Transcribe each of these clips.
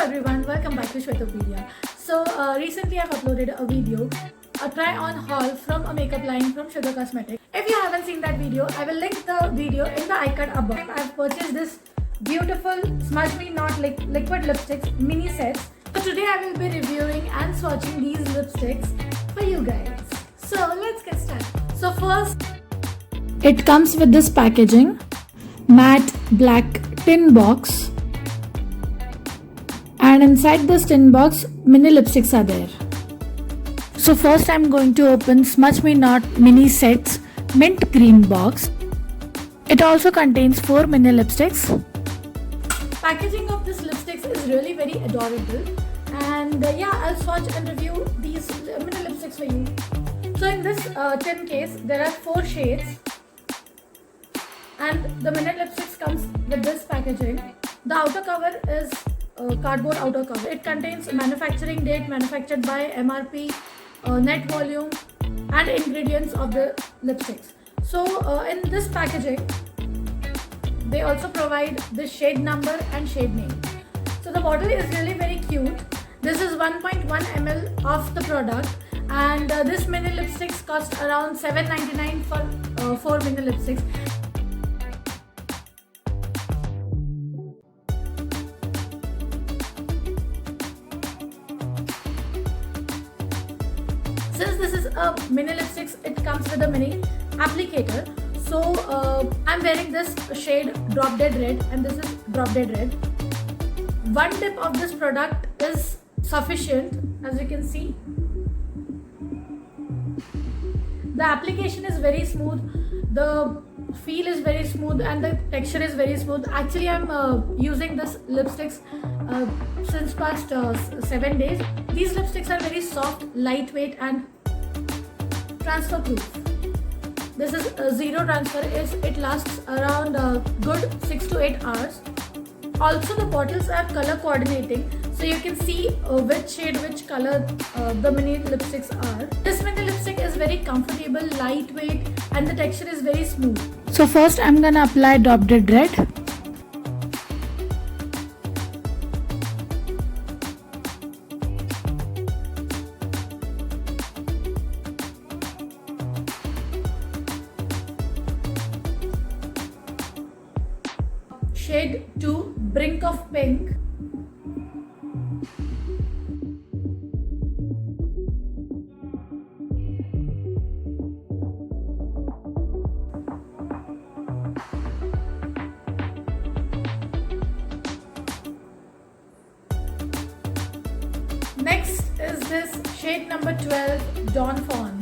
everyone, welcome back to Shwetopedia. So recently I've uploaded a video, a try on haul from a makeup line from Shweta Cosmetics. If you haven't seen that video, I will link the video in the icon above. I've purchased this beautiful Smudge Me Not liquid lipsticks mini sets. So today I will be reviewing and swatching these lipsticks for you guys. So let's get started. So first, it comes with this packaging, matte black tin box, and inside this tin box mini lipsticks are there. So first I'm going to open Smudge Me Not mini sets mint green box. It also contains 4 mini lipsticks. Packaging of this lipsticks is really very adorable, and yeah, I'll swatch and review these mini lipsticks for you. So in this tin case there are 4 shades, and the mini lipsticks comes with this packaging. The outer cover is cardboard outer cover. It contains manufacturing date, manufactured by, MRP, net volume, and ingredients of the lipsticks. So in this packaging they also provide the shade number and shade name. So the bottle is really very cute. This is 1.1 ml of the product, and this mini lipsticks cost around $7.99 for 4 mini lipsticks. Since this is a mini lipsticks, it comes with a mini applicator. So I'm wearing this shade Drop Dead Red, and this is Drop Dead Red. One dip of this product is sufficient, as you can see. The application is very smooth, the feel is very smooth, and the texture is very smooth. Actually, I'm using this lipsticks since past 7 days. These lipsticks are very soft, lightweight, and transfer proof. This is zero transfer. It lasts around a good 6 to 8 hours. Also, the bottles are color coordinating, so you can see which shade, which color the mini lipsticks are. This mini lipstick is very comfortable, lightweight, and the texture is very smooth. So first I'm gonna apply Drop Dead Red. Shade 2, Brink of Pink. Next is this shade number 12, Dawn Fawn.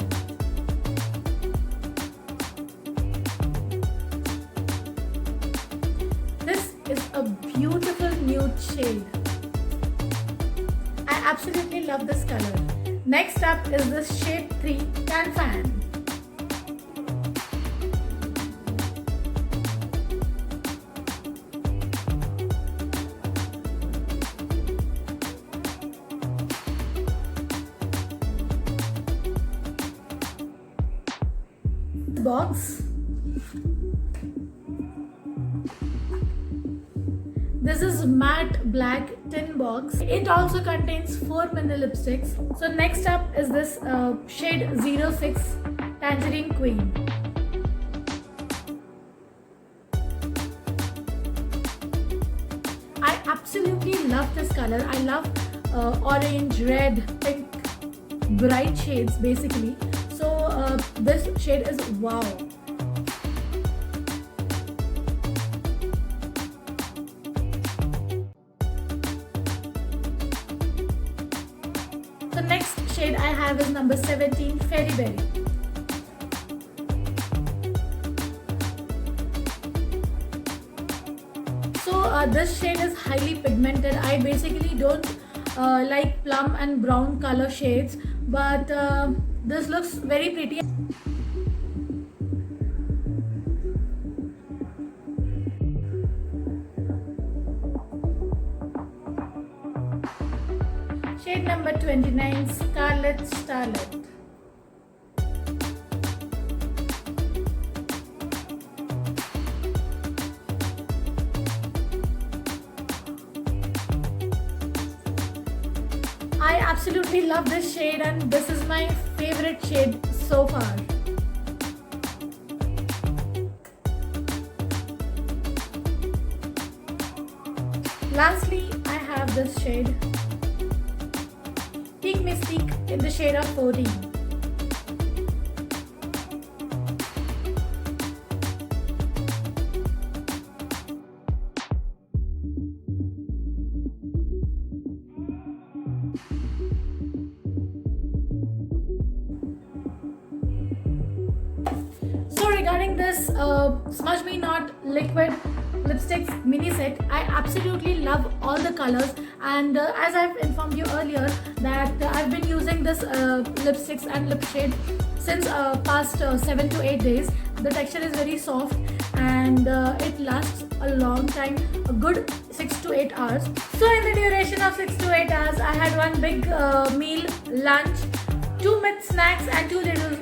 This is a beautiful nude shade. I absolutely love this color. Next up is this shade 3, Tan Fan. Box. This is matte black tin box. It also contains 4 mini lipsticks. So next up is this shade 06, Tangerine Queen. I absolutely love this color. I love orange, red, pink, bright shades basically. So this shade is wow. The next shade I have is number 17, Fairy Berry. So this shade is highly pigmented. I basically don't like plum and brown color shades, but this looks very pretty. Shade number 29, Scarlet Starlet. absolutely love this shade and this is my favorite shade so far. Lastly, I have this shade, Teak Mystique in the shade of 14. So regarding this Smudge Me Not liquid lipsticks mini set, I absolutely love all the colors, and as I've informed you earlier that I've been using this lipsticks and lip shade since past 7 to 8 days. The texture is very soft and it lasts a long time, a good 6 to 8 hours. So in the duration of 6 to 8 hours, I had one big meal, lunch, 2 mid snacks and 2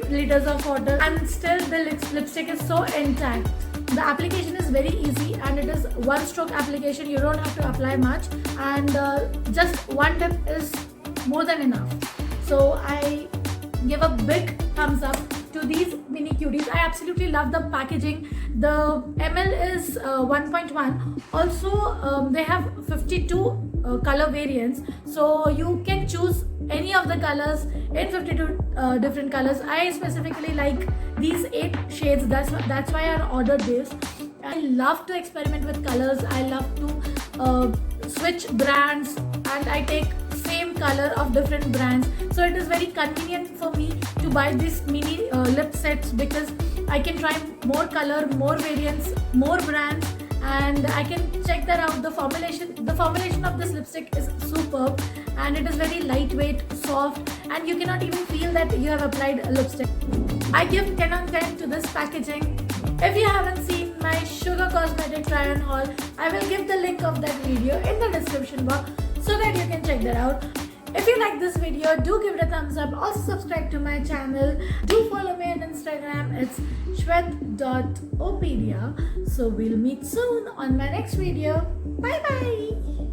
liters of water, and still the lipstick is so intact. The application is very easy and it is one stroke application. You don't have to apply much, and just one dip is more than enough. So I give a big thumbs up to these mini cuties. I absolutely love the packaging. The ml is 1.1. Also they have 52 color variants, so you can choose any of the colors in 52 different colors. I specifically like these 8 shades, that's why I ordered this. I love to experiment with colors. I love to switch brands, and I take same color of different brands, so it is very convenient for me to buy these mini lip sets because I can try more color, more variants, more brands, and I can check that out. The formulation of this lipstick is superb, and it is very lightweight, soft, and you cannot even feel that you have applied a lipstick. I give 10 on 10 to this packaging. If you haven't seen my Sugar Cosmetic try on haul, I will give the link of that video in the description box so that you can check that out. If you like this video, do give it a thumbs up. Also subscribe to my channel. Do follow me on Instagram. It's shwet.opedia. So we'll meet soon on my next video. Bye bye.